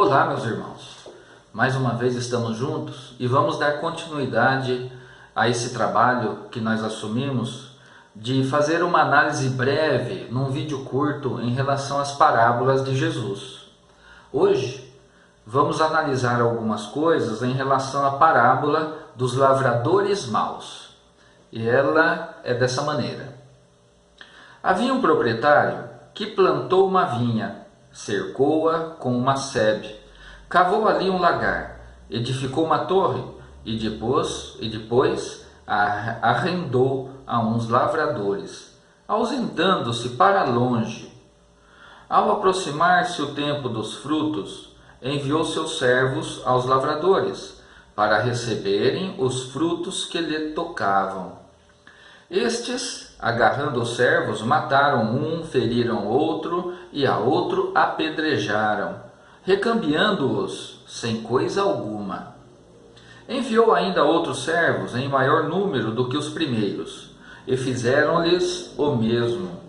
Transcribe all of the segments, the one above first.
Olá, meus irmãos. Mais uma vez estamos juntos e vamos dar continuidade a esse trabalho que nós assumimos de fazer uma análise breve num vídeo curto em relação às parábolas de Jesus. Hoje vamos analisar algumas coisas em relação à parábola dos lavradores maus. E ela é dessa maneira. Havia um proprietário que plantou uma vinha, cercou-a com uma sebe, cavou ali um lagar, edificou uma torre e depois arrendou a uns lavradores, ausentando-se para longe. Ao aproximar-se o tempo dos frutos, enviou seus servos aos lavradores para receberem os frutos que lhe tocavam. Estes, agarrando os servos, mataram um, feriram outro e a outro apedrejaram, recambiando-os sem coisa alguma. Enviou ainda outros servos em maior número do que os primeiros, e fizeram-lhes o mesmo.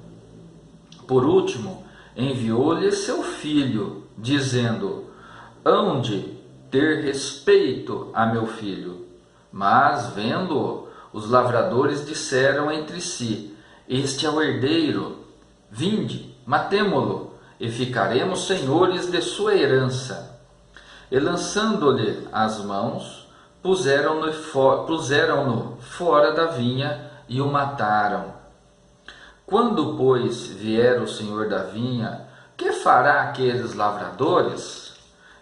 Por último, enviou-lhes seu filho, dizendo: hão de ter respeito a meu filho. Mas, vendo-o, os lavradores disseram entre si: este é o herdeiro, vinde, matemo-lo, e ficaremos senhores de sua herança. E lançando-lhe as mãos, puseram-no fora da vinha e o mataram. Quando, pois, vier o senhor da vinha, que fará aqueles lavradores?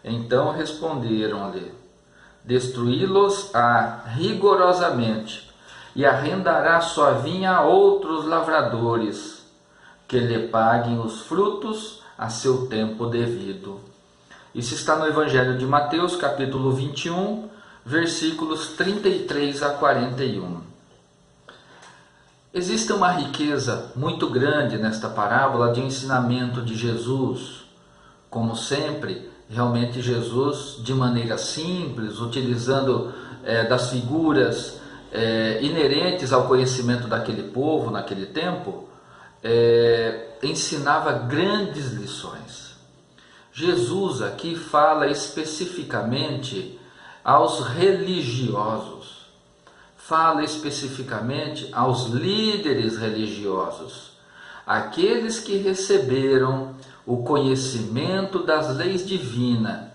Então responderam-lhe: destruí-los-á rigorosamente, e arrendará sua vinha a outros lavradores, que lhe paguem os frutos a seu tempo devido. Isso está no Evangelho de Mateus, capítulo 21, versículos 33 a 41. Existe uma riqueza muito grande nesta parábola de ensinamento de Jesus. Como sempre, realmente Jesus, de maneira simples, utilizando das figuras inerentes ao conhecimento daquele povo, naquele tempo, ensinava grandes lições. Jesus aqui fala especificamente aos religiosos, fala especificamente aos líderes religiosos, aqueles que receberam o conhecimento das leis divinas,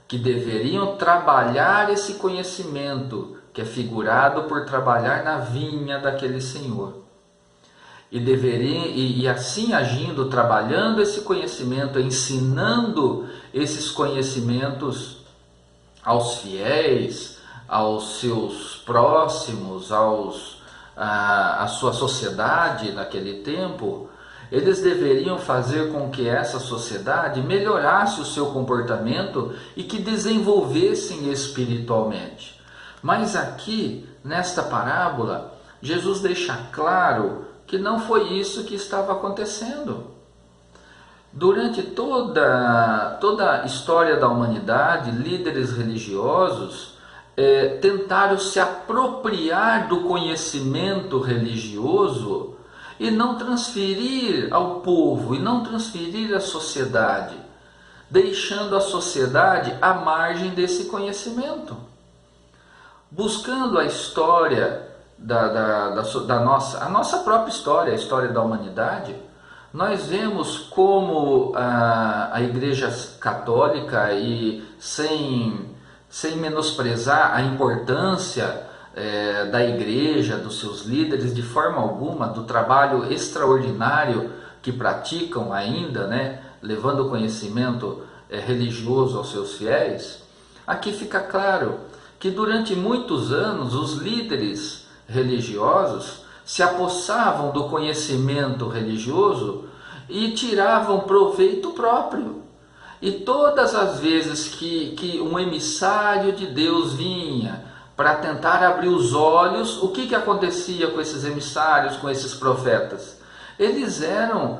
que deveriam trabalhar esse conhecimento, que é figurado por trabalhar na vinha daquele senhor. E assim agindo, trabalhando esse conhecimento, ensinando esses conhecimentos aos fiéis, aos seus próximos, à sua sociedade naquele tempo, eles deveriam fazer com que essa sociedade melhorasse o seu comportamento e que desenvolvessem espiritualmente. Mas aqui, nesta parábola, Jesus deixa claro que não foi isso que estava acontecendo. Durante toda a história da humanidade, líderes religiosos tentaram se apropriar do conhecimento religioso e não transferir ao povo, e não transferir à sociedade, deixando a sociedade à margem desse conhecimento. Buscando a história a nossa própria história, a história da humanidade, nós vemos como a Igreja Católica, e sem menosprezar a importância da Igreja, dos seus líderes, de forma alguma, do trabalho extraordinário que praticam ainda, levando o conhecimento religioso aos seus fiéis, aqui fica claro que durante muitos anos os líderes religiosos se apossavam do conhecimento religioso e tiravam proveito próprio. E todas as vezes que um emissário de Deus vinha para tentar abrir os olhos, o que acontecia com esses emissários, com esses profetas? Eles eram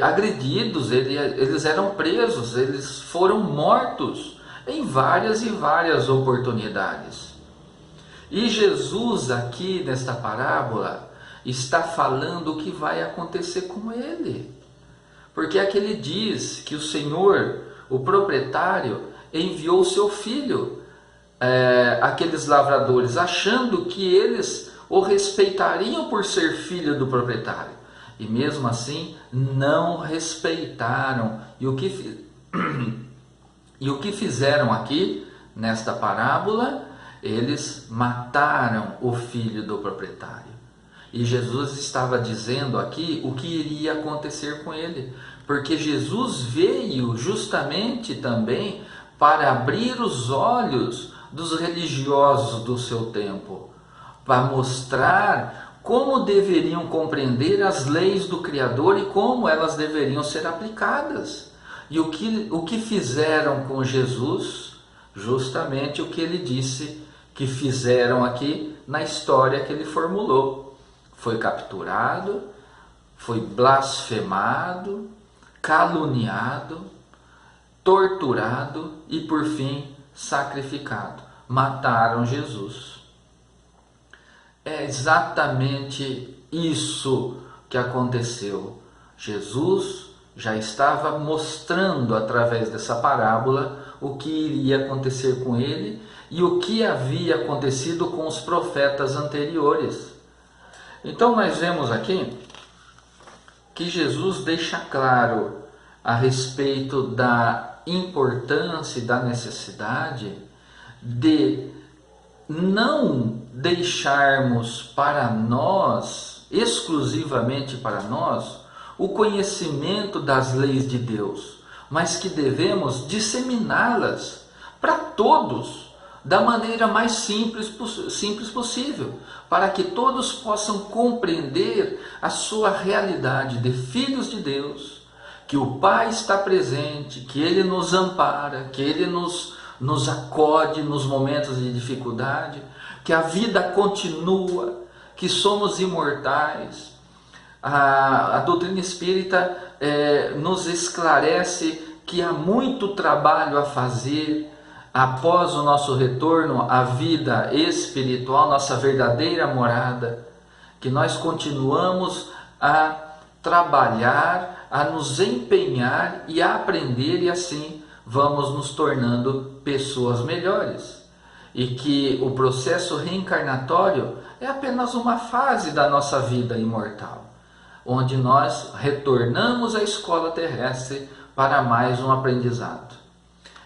agredidos, eles eram presos, eles foram mortos em várias e várias oportunidades. E Jesus aqui nesta parábola está falando o que vai acontecer com ele. Porque aqui ele diz que o Senhor o proprietário enviou o seu filho àqueles lavradores, achando que eles o respeitariam por ser filho do proprietário. E mesmo assim não respeitaram. E o que fizeram aqui nesta parábola? Eles mataram o filho do proprietário. E Jesus estava dizendo aqui o que iria acontecer com ele, porque Jesus veio justamente também para abrir os olhos dos religiosos do seu tempo, para mostrar como deveriam compreender as leis do Criador e como elas deveriam ser aplicadas. E o que fizeram com Jesus? Justamente o que ele disse que fizeram aqui na história que ele formulou. Foi capturado, foi blasfemado, caluniado, torturado e por fim sacrificado. Mataram Jesus. É exatamente isso que aconteceu. Jesus já estava mostrando através dessa parábola o que iria acontecer com ele e o que havia acontecido com os profetas anteriores. Então nós vemos aqui que Jesus deixa claro a respeito da importância e da necessidade de não deixarmos para nós, exclusivamente para nós, o conhecimento das leis de Deus, mas que devemos disseminá-las para todos, da maneira mais simples possível, para que todos possam compreender a sua realidade de filhos de Deus, que o Pai está presente, que Ele nos ampara, que Ele nos acode nos momentos de dificuldade, que a vida continua, que somos imortais. A doutrina espírita nos esclarece que há muito trabalho a fazer após o nosso retorno à vida espiritual, nossa verdadeira morada, que nós continuamos a trabalhar, a nos empenhar e a aprender, e assim vamos nos tornando pessoas melhores. E que o processo reencarnatório é apenas uma fase da nossa vida imortal, onde nós retornamos à escola terrestre para mais um aprendizado.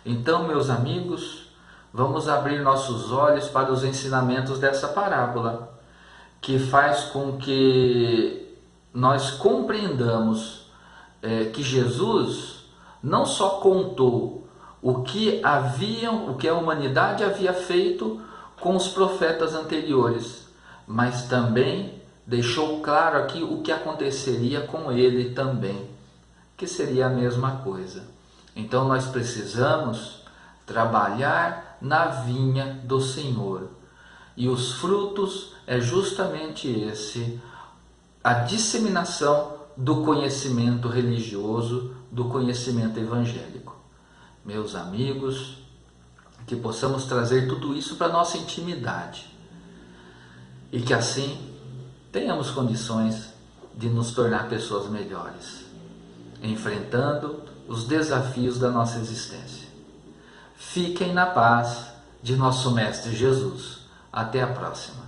Então, meus amigos, vamos abrir nossos olhos para os ensinamentos dessa parábola, que faz com que nós compreendamos que Jesus não só contou o que a humanidade havia feito com os profetas anteriores, mas também deixou claro aqui o que aconteceria com ele também, que seria a mesma coisa. Então nós precisamos trabalhar na vinha do Senhor. E os frutos é justamente esse, a disseminação do conhecimento religioso, do conhecimento evangélico. Meus amigos, que possamos trazer tudo isso para a nossa intimidade. E que assim tenhamos condições de nos tornar pessoas melhores, enfrentando os desafios da nossa existência. Fiquem na paz de nosso Mestre Jesus. Até a próxima.